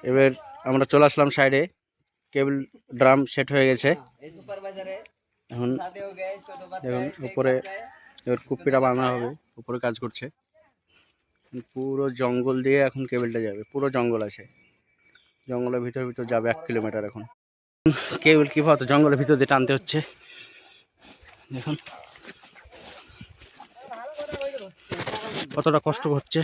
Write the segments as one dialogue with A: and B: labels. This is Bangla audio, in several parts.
A: এবার আমরা চলে আসলাম সাইডে, কেবল ড্রাম সেট হয়ে গেছে। এখন দেখুন উপরে এবার কুপিটা বাঁধা হবে, উপরে কাজ করছে। পুরো জঙ্গল দিয়ে এখন কেবলটা যাবে, পুরো জঙ্গল আছে, জঙ্গলের ভিতর ভিতর যাবে 1 কিলোমিটার। এখন কেবল কীভাবে জঙ্গলের ভিতর দিয়ে টানতে হচ্ছে দেখুন, কতটা কষ্ট হচ্ছে।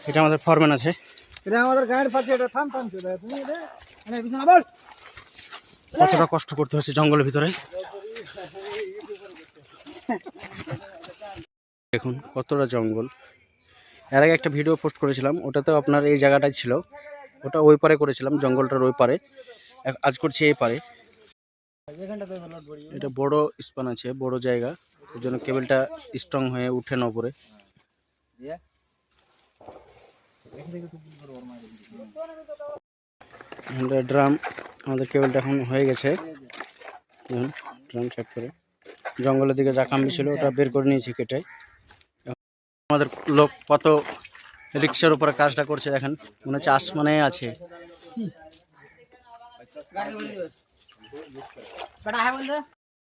A: এটা আমাদের ফরম্যান আছে, কতটা কষ্ট করতে হচ্ছে জঙ্গলের ভিতরে। দেখুন কতটা জঙ্গল। এর আগে একটা ভিডিও পোস্ট করেছিলাম, ওটাতেও আপনার এই জায়গাটাই ছিল, ওটা ওই পারে করেছিলাম, জঙ্গলটার ওই পারে। আজ করছি এই পারে। এটা বড় স্পান আছে, বড় জায়গা, এর জন্য কেবলটা স্ট্রং হয়ে উঠে না উপরে। ড্রাম আমাদের কেবলটা এখন হয়ে গেছে। দেখুন ড্রাম সেট করে জঙ্গলের দিকে যা কাম্বি ছিল ওটা বের করে নিয়েছি কেটে। আমাদের লোক কত রিক্সার উপরে কাজটা করছে দেখেন, মনে হচ্ছে আসমানে আছে।